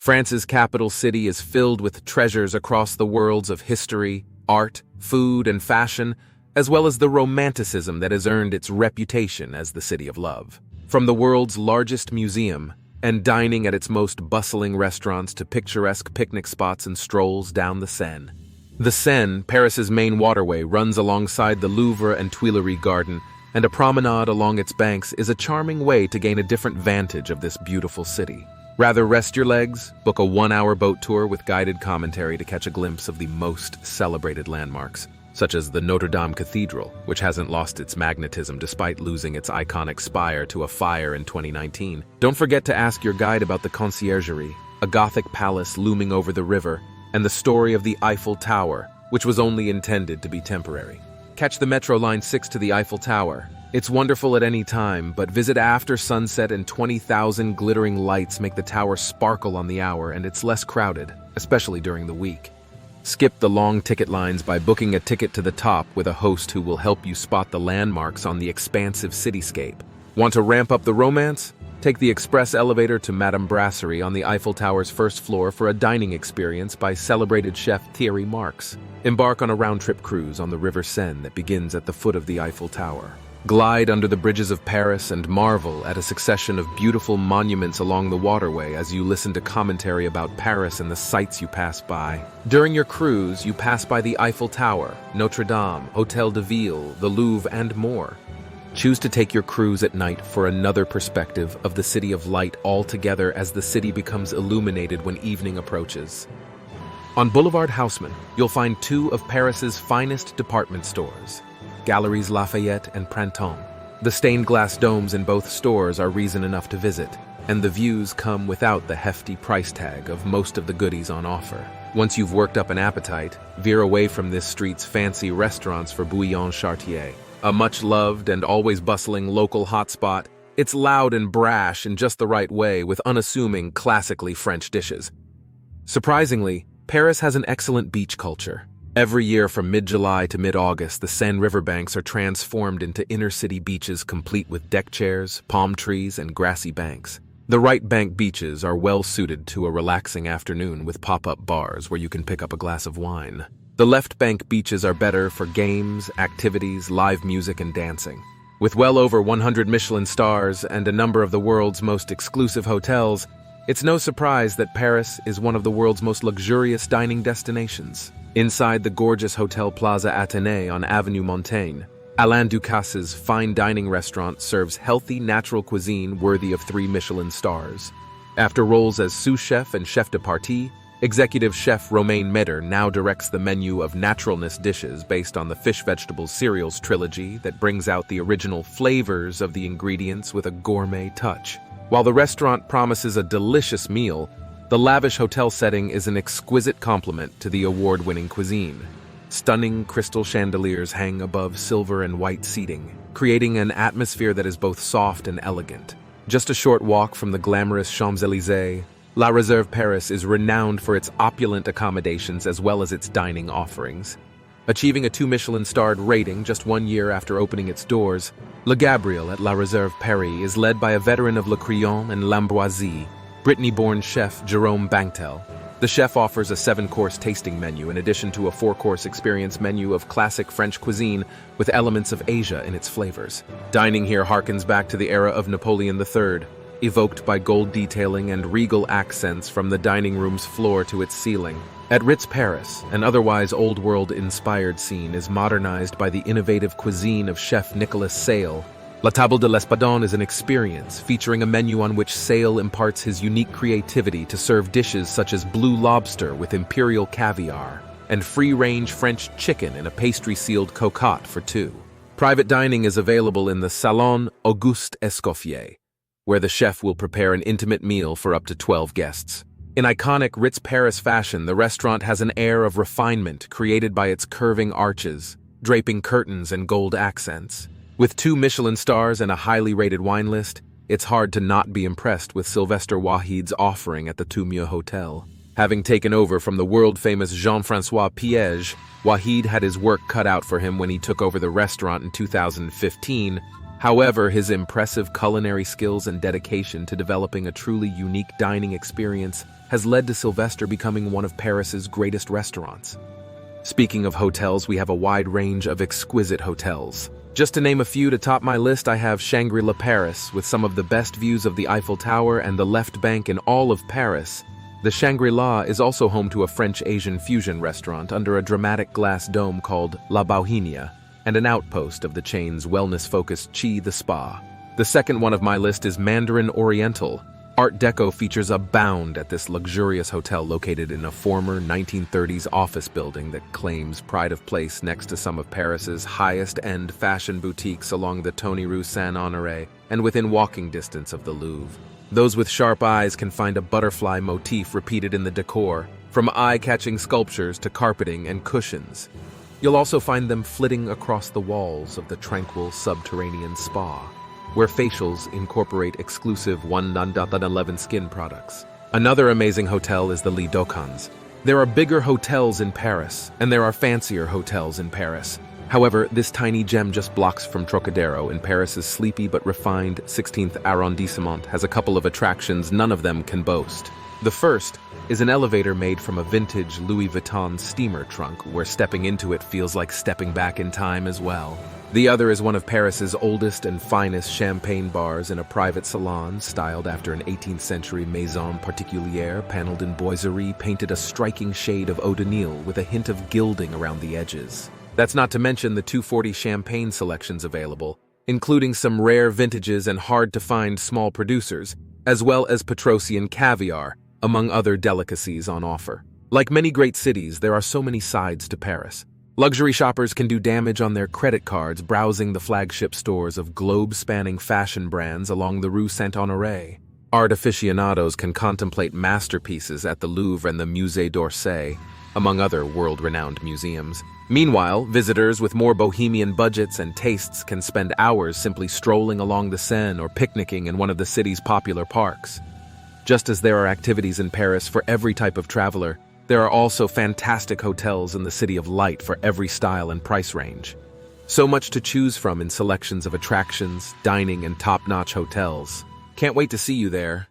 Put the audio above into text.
France's capital city is filled with treasures across the worlds of history, art, food, and fashion, as well as the romanticism that has earned its reputation as the City of Love. From the world's largest museum and dining at its most bustling restaurants to picturesque picnic spots and strolls down the Seine. The Seine, Paris's main waterway, runs alongside the Louvre and Tuileries Garden, and a promenade along its banks is a charming way to gain a different vantage of this beautiful city. Rather rest your legs, book a 1-hour boat tour with guided commentary to catch a glimpse of the most celebrated landmarks, such as the Notre Dame Cathedral, which hasn't lost its magnetism despite losing its iconic spire to a fire in 2019. Don't forget to ask your guide about the Conciergerie, a Gothic palace looming over the river, and the story of the Eiffel Tower, which was only intended to be temporary. Catch the Metro Line 6 to the Eiffel Tower. It's wonderful at any time, but visit after sunset and 20,000 glittering lights make the tower sparkle on the hour, and it's less crowded, especially during the week. Skip the long ticket lines by booking a ticket to the top with a host who will help you spot the landmarks on the expansive cityscape. Want to ramp up the romance? Take the express elevator to Madame Brasserie on the Eiffel Tower's first floor for a dining experience by celebrated chef Thierry Marx. Embark on a round-trip cruise on the River Seine that begins at the foot of the Eiffel Tower. Glide under the bridges of Paris and marvel at a succession of beautiful monuments along the waterway as you listen to commentary about Paris and the sights you pass by. During your cruise, you pass by the Eiffel Tower, Notre Dame, Hôtel de Ville, the Louvre, and more. Choose to take your cruise at night for another perspective of the City of Light altogether as the city becomes illuminated when evening approaches. On Boulevard Haussmann, you'll find two of Paris's finest department stores, Galeries Lafayette and Printemps. The stained glass domes in both stores are reason enough to visit, and the views come without the hefty price tag of most of the goodies on offer. Once you've worked up an appetite, veer away from this street's fancy restaurants for Bouillon Chartier. A much-loved and always bustling local hotspot, it's loud and brash in just the right way with unassuming, classically French dishes. Surprisingly, Paris has an excellent beach culture. Every year from mid-July to mid-August, the Seine riverbanks are transformed into inner-city beaches complete with deck chairs, palm trees, and grassy banks. The right bank beaches are well-suited to a relaxing afternoon with pop-up bars where you can pick up a glass of wine. The left bank beaches are better for games, activities, live music, and dancing. With well over 100 Michelin stars and a number of the world's most exclusive hotels, it's no surprise that Paris is one of the world's most luxurious dining destinations. Inside the gorgeous Hotel Plaza Athénée on Avenue Montaigne, Alain Ducasse's fine dining restaurant serves healthy, natural cuisine worthy of 3 Michelin stars. After roles as sous chef and chef de partie, executive chef Romain Meder now directs the menu of naturalness dishes based on the Fish Vegetables Cereals trilogy that brings out the original flavors of the ingredients with a gourmet touch. While the restaurant promises a delicious meal, the lavish hotel setting is an exquisite complement to the award-winning cuisine. Stunning crystal chandeliers hang above silver and white seating, creating an atmosphere that is both soft and elegant. Just a short walk from the glamorous Champs-Élysées, La Réserve Paris is renowned for its opulent accommodations as well as its dining offerings. Achieving a 2 Michelin-starred rating just 1 year after opening its doors, Le Gabriel at La Réserve Paris is led by a veteran of Le Crillon and L'Ambroisie, Brittany-born chef Jérôme Banctel. The chef offers a 7-course tasting menu in addition to a 4-course experience menu of classic French cuisine with elements of Asia in its flavors. Dining here harkens back to the era of Napoleon III, evoked by gold detailing and regal accents from the dining room's floor to its ceiling. At Ritz Paris, an otherwise old-world-inspired scene is modernized by the innovative cuisine of chef Nicolas Sale. La Table de l'Espadon is an experience featuring a menu on which Sale imparts his unique creativity to serve dishes such as blue lobster with imperial caviar and free-range French chicken in a pastry-sealed cocotte for 2. Private dining is available in the Salon Auguste Escoffier, where the chef will prepare an intimate meal for up to 12 guests. In iconic Ritz Paris fashion, the restaurant has an air of refinement created by its curving arches, draping curtains, and gold accents. With 2 Michelin stars and a highly rated wine list, it's hard to not be impressed with Sylvestre Wahid's offering at the Toumieux Hotel. Having taken over from the world-famous Jean-François Piège, Wahid had his work cut out for him when he took over the restaurant in 2015. However, his impressive culinary skills and dedication to developing a truly unique dining experience has led to Sylvester becoming one of Paris's greatest restaurants. Speaking of hotels, we have a wide range of exquisite hotels. Just to name a few to top my list, I have Shangri-La Paris, with some of the best views of the Eiffel Tower and the left bank in all of Paris. The Shangri-La is also home to a French-Asian fusion restaurant under a dramatic glass dome called La Bohemia, and an outpost of the chain's wellness-focused Chi the Spa. The second one of my list is Mandarin Oriental. Art Deco features abound at this luxurious hotel located in a former 1930s office building that claims pride of place next to some of Paris's highest-end fashion boutiques along the Tony Rue Saint-Honoré and within walking distance of the Louvre. Those with sharp eyes can find a butterfly motif repeated in the decor, from eye-catching sculptures to carpeting and cushions. You'll also find them flitting across the walls of the tranquil subterranean spa, where facials incorporate exclusive 1-11 skin products. Another amazing hotel is the Les Docans. There are bigger hotels in Paris, and there are fancier hotels in Paris. However, this tiny gem just blocks from Trocadero in Paris's sleepy but refined 16th arrondissement has a couple of attractions none of them can boast. The first is an elevator made from a vintage Louis Vuitton steamer trunk where stepping into it feels like stepping back in time as well. The other is one of Paris's oldest and finest champagne bars in a private salon styled after an 18th century maison particulière paneled in boiserie painted a striking shade of eau de Nil with a hint of gilding around the edges. That's not to mention the 240 champagne selections available, including some rare vintages and hard-to-find small producers, as well as Petrosian caviar, among other delicacies on offer. Like many great cities, there are so many sides to Paris. Luxury shoppers can do damage on their credit cards browsing the flagship stores of globe-spanning fashion brands along the Rue Saint-Honoré. Art aficionados can contemplate masterpieces at the Louvre and the Musée d'Orsay, among other world-renowned museums. Meanwhile, visitors with more bohemian budgets and tastes can spend hours simply strolling along the Seine or picnicking in one of the city's popular parks. Just as there are activities in Paris for every type of traveler, there are also fantastic hotels in the City of Light for every style and price range. So much to choose from in selections of attractions, dining, and top-notch hotels. Can't wait to see you there.